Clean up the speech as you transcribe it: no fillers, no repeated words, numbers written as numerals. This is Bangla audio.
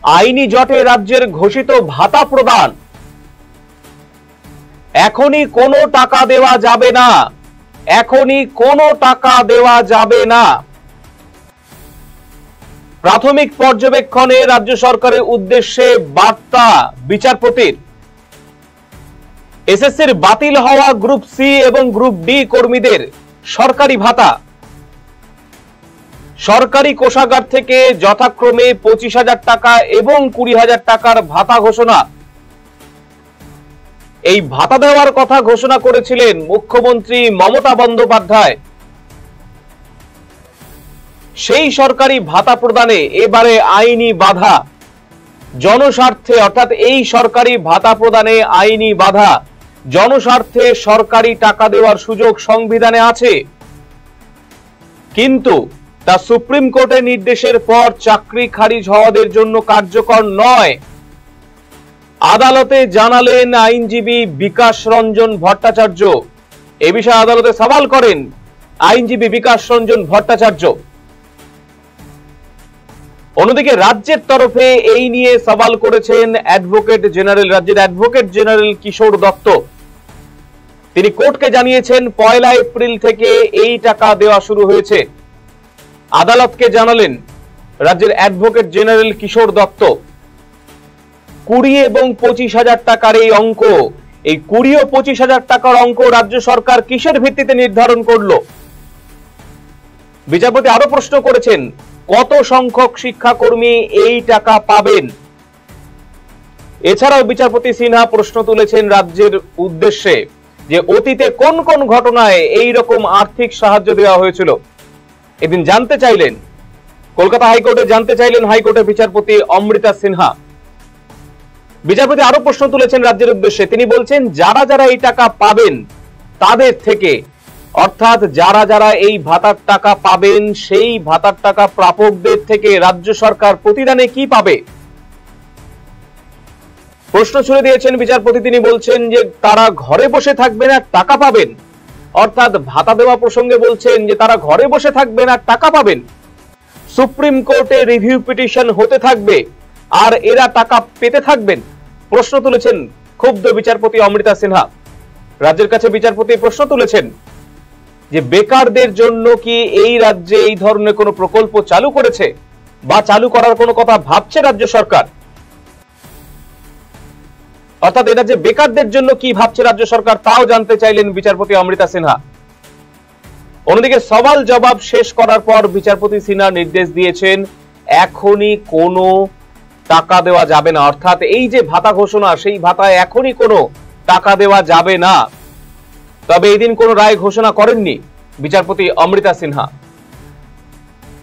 আইনি জটে রাজ্যের ঘোষিত ভাতা প্রদান, এখনই কোনো টাকা দেওয়া যাবে না, এখনই কোনো টাকা দেওয়া যাবে না। প্রাথমিক পর্যবেক্ষণে রাজ্য সরকারের উদ্দেশ্যে বার্তা বিচারপতির। এসএসসির বাতিল হওয়া গ্রুপ সি এবং গ্রুপ ডি কর্মীদের সরকারি ভাতা, সরকারি কোষাগার থেকে যথাক্রমে 25,000 টাকা এবং 20,000 টাকার ভাতা ঘোষণা। এই ভাতা দেওয়ার কথা ঘোষণা করেছিলেন মুখ্যমন্ত্রী মমতা বন্দ্যোপাধ্যায়। সেই সরকারি ভাতা প্রদানে এবারে আইনি বাধা, জনস্বার্থে অর্থাৎ এই সরকারি ভাতা প্রদানে আইনি বাধা, জনস্বার্থে সরকারি টাকা দেওয়ার সুযোগ সংবিধানে আছে, কিন্তু তা সুপ্রিম কোর্টের নির্দেশের পর চাকরি খারিজ হওয়াদের জন্য কার্যকর নয়। আদালতে জানালেন আইনজীবী বিকাশ রঞ্জন ভট্টাচার্য। এ বিষয়ে আদালতে সওয়াল করেন আইনজীবী বিকাশ রঞ্জন ভট্টাচার্য। অন্যদিকে রাজ্যের তরফে এই নিয়ে সওয়াল করেছেন অ্যাডভোকেট জেনারেল, রাজ্যের অ্যাডভোকেট জেনারেল কিশোর দত্ত। তিনি কোর্টকে জানিয়েছেন 1 এপ্রিল থেকে এই টাকা দেওয়া শুরু হয়েছে। আদালতকে জানালেন রাজ্যের অ্যাডভোকেট জেনারেল কিশোর দত্ত। 20 এবং 25,000 টাকার এই অঙ্ক, এই 20 ও 25,000 টাকার অঙ্ক রাজ্য সরকার কিসের ভিত্তিতে নির্ধারণ করলো? বিচারপতি আরো প্রশ্ন করেছেন, কত সংখ্যক শিক্ষাকর্মী এই টাকা পাবেন? এছাড়াও বিচারপতি সিনহা প্রশ্ন তুলেছেন রাজ্যের উদ্দেশ্যে যে অতীতে কোন কোন ঘটনায় এই রকম আর্থিক সাহায্য দেওয়া হয়েছিল। এদিন জানতে চাইলেন, কলকাতা হাইকোর্টে জানতে চাইলেন হাইকোর্টের বিচারপতি অমৃতা সিনহা। বিচারপতি আরো প্রশ্ন তুলেছেন রাজ্যের উদ্দেশ্যে। তিনি বলছেন, যারা যারা এই টাকা পাবেন তাদের থেকে, অর্থাৎ যারা যারা এই ভাতার টাকা পাবেন সেই ভাতার টাকা প্রাপকদের থেকে রাজ্য সরকার প্রতিদানে কি পাবে? প্রশ্ন ছুড়ে দিয়েছেন বিচারপতি। তিনি বলছেন যে তারা ঘরে বসে থাকবেন আর টাকা পাবেন, অর্থাৎ ভাতা দেওয়া প্রসঙ্গে বলছেন যে তারা ঘরে বসে থাকবেন আর টাকা পাবেন। সুপ্রিম কোর্টে রিভিউ পিটিশন হতে থাকবে আর এরা টাকা পেতে থাকবেন। প্রশ্ন তুলেছেন ক্ষুব্ধ বিচারপতি অমৃতা সিনহা। রাজ্যের কাছে বিচারপতি প্রশ্ন তুলেছেন যে বেকারদের জন্য কি এই রাজ্যে এই ধরনের কোনো প্রকল্প চালু করেছে বা চালু করার কোনো কথা ভাবছে রাজ্য সরকার? অর্থাৎ এটা যে বেকারদের জন্য কি ভাবছে রাজ্য সরকার তাও জানতে চাইলেন বিচারপতি অমৃতা সিনহা। অন্যদিকে সওয়াল জবাব শেষ করার পর বিচারপতি সিনহা নির্দেশ দিয়েছেন এখনই কোনো টাকা দেওয়া যাবে না, অর্থাৎ এই যে ভাতা ঘোষণা সেই ভাতায় এখনই কোনো টাকা দেওয়া যাবে না। তবে এদিন কোনো রায় ঘোষণা করেননি বিচারপতি অমৃতা সিনহা।